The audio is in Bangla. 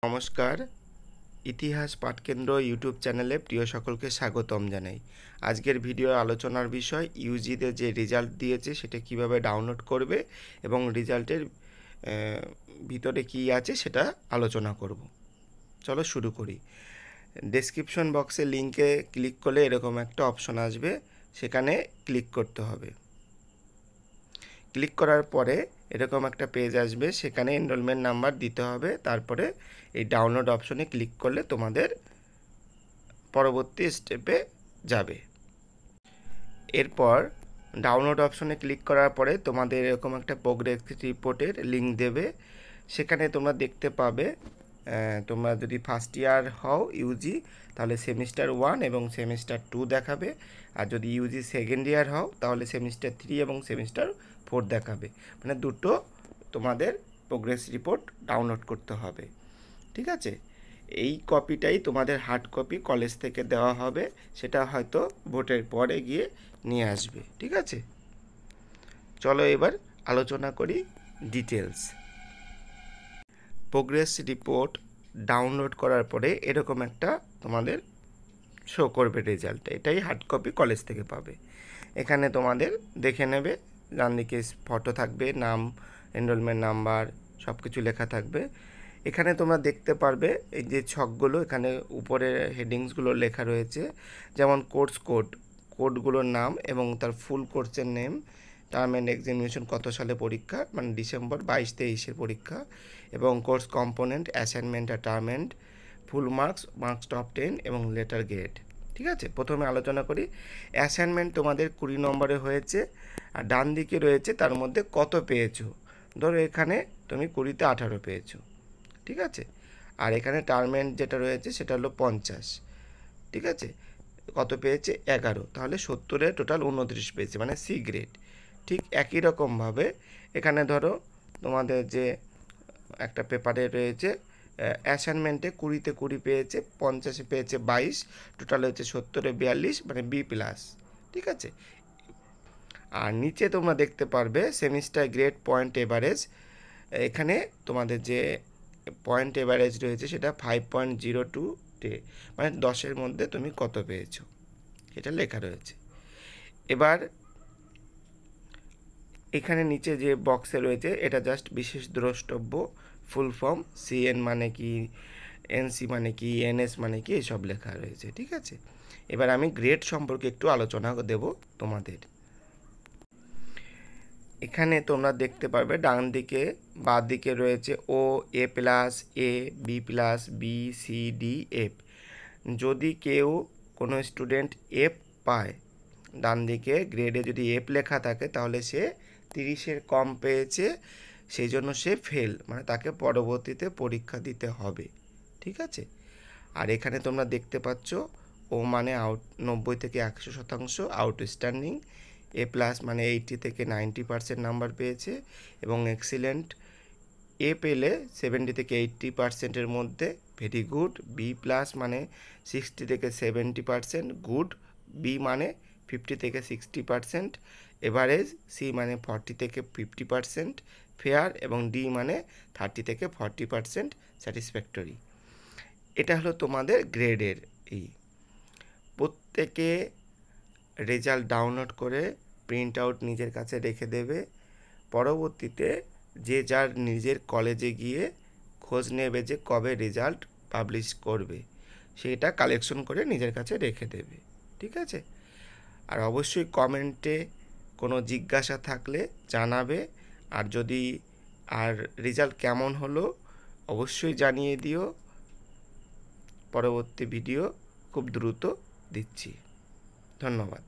নমস্কার, ইতিহাস পাঠকেন্দ্র ইউটিউব চ্যানেলে প্রিয় সকলকে স্বাগতম জানাই। আজকের ভিডিও আলোচনার বিষয় ইউজিতে যে রেজাল্ট দিয়েছে সেটা কিভাবে ডাউনলোড করবে এবং রেজাল্টের ভিতরে কি আছে সেটা আলোচনা করব। চলো শুরু করি। ডেসক্রিপশন বক্সে লিঙ্কে ক্লিক করলে এরকম একটা অপশন আসবে, সেখানে ক্লিক করতে হবে। ক্লিক করার পরে এরকম একটা পেজ আসবে, সেখানে এনরোলমেন্ট নাম্বার দিতে হবে। তারপরে এই ডাউনলোড অপশনে ক্লিক করলে তোমাদের পরবর্তী স্টেপে যাবে। এরপর ডাউনলোড অপশনে ক্লিক করার পরে তোমাদের এরকম একটা প্রোগ্রেস রিপোর্টের লিঙ্ক দেবে। সেখানে তোমরা দেখতে পাবে, তোমরা যদি ফার্স্ট ইয়ার হও ইউজি তাহলে সেমিস্টার 1 এবং সেমিস্টার 2 দেখাবে, আর যদি ইউজি সেকেন্ড ইয়ার হও তাহলে সেমিস্টার 3 এবং সেমিস্টার 4 দেখাবে। মানে দুটো তোমাদের প্রোগ্রেস রিপোর্ট ডাউনলোড করতে হবে, ঠিক আছে? এই কপিটাই তোমাদের হার্ড কপি কলেজ থেকে দেওয়া হবে, সেটা হয়তো ভোটের পরে গিয়ে নিয়ে আসবে, ঠিক আছে? চলো এবার আলোচনা করি ডিটেলস। প্রোগ্রেস রিপোর্ট ডাউনলোড করার পরে এরকম একটা তোমাদের শো করবে রেজাল্ট। এটাই হার্ড কপি কলেজ থেকে পাবে। এখানে তোমাদের দেখে নেবে, ডান দিকে ফটো থাকবে, নাম, এনরোলমেন্ট নাম্বার সব কিছু লেখা থাকবে। এখানে তোমরা দেখতে পারবে এই যে ছকগুলো, এখানে উপরে হেডিংসগুলো লেখা রয়েছে, যেমন কোডগুলোর নাম এবং তার ফুল কোর্সের নেম, টার্ম অ্যান্ড এক্সামিনেশন কত সালে পরীক্ষা, মানে ডিসেম্বর 22-23-এর পরীক্ষা, এবং কোর্স কম্পোনেন্ট, অ্যাসাইনমেন্ট আর term and full marks top 10 এবং লেটার গ্রেড, ঠিক আছে? প্রথমে আলোচনা করি। অ্যাসাইনমেন্ট তোমাদের 20 নম্বরে হয়েছে, আর ডান দিকে রয়েছে তার মধ্যে কত পেয়েছো। ধরো এখানে তুমি 20-তে 18 পেয়েছো, ঠিক আছে? আর এখানে টার্মেন্ট যেটা রয়েছে সেটা হলো 50, ঠিক আছে? কত পেয়েছে? 11, তাহলে 70-এ টোটাল 29 পেয়েছে, মানে সি গ্রেড। ঠিক একই রকমভাবে এখানে ধরো তোমাদের যে একটা পেপারে রয়েছে অ্যাসাইনমেন্টে 20-তে 20 পেয়েছে, 50-এ পেয়েছে 22, টোটাল হচ্ছে 70-এ 42, মানে বি প্লাস, ঠিক আছে? আর নিচে তোমরা দেখতে পারবে সেমিস্টার গ্রেড পয়েন্ট এভারেজ। এখানে তোমাদের যে পয়েন্ট এভারেজ রয়েছে সেটা 5.02, মানে 10-এর মধ্যে তুমি কত পেয়েছো এটা লেখা রয়েছে। এবার এখানে নিচে যে বক্সে রয়েছে এটা জাস্ট বিশেষ দ্রষ্টব্য, ফুল ফর্ম, সিএন মানে কি, এনসি মানে কি, এনএস মানে কি, এসব লেখা রয়েছে, ঠিক আছে? এবার আমি গ্রেড সম্পর্কে একটু আলোচনা দেব তোমাদের। এখানে তোমরা দেখতে পারবে ডান দিকে বাঁ দিকে রয়েছে O, A plus, A, B plus, B, C, D, F. যদি কেউ কোনো স্টুডেন্ট এফ পায়, ডান দিকে গ্রেডে যদি এফ লেখা থাকে তাহলে সে 30-এর কম পেয়েছে, সেই জন্য সে ফেল, মানে তাকে পরবর্তীতে পরীক্ষা দিতে হবে, ঠিক আছে? আর এখানে তোমরা দেখতে পাচ্ছ ও মানে 90 থেকে 100% আউটস্ট্যান্ডিং, এ প্লাস মানে 80 থেকে 90% নাম্বার পেয়েছে, এবং এক্সিলেন্ট এ পেলে 70 থেকে 80%-এর মধ্যে, ভেরি গুড। বি প্লাস মানে 60 থেকে 70% গুড, বি মানে 50 থেকে 60%, এভারেজ, সি মানে 40 থেকে 50% ফেয়ার, এবং ডি মানে 30 থেকে 40% স্যাটিসফ্যাক্টরি। এটা হলো তোমাদের গ্রেডের। প্রত্যেকে রেজাল্ট ডাউনলোড করে প্রিন্ট আউট নিজের কাছে রেখে দেবে। পরবর্তীতে যে যার নিজের কলেজে গিয়ে খোঁজ নেবে যে কবে রেজাল্ট পাবলিশ করবে, সেটা কালেকশন করে নিজের কাছে রেখে দেবে, ঠিক আছে? আর অবশ্যই কমেন্টে কোনো জিজ্ঞাসা থাকলে জানাবে, আর যদি আর রেজাল্ট কেমন হলো অবশ্যই জানিয়ে দিও। পরবর্তী ভিডিও খুব দ্রুত দিচ্ছি। ধন্যবাদ।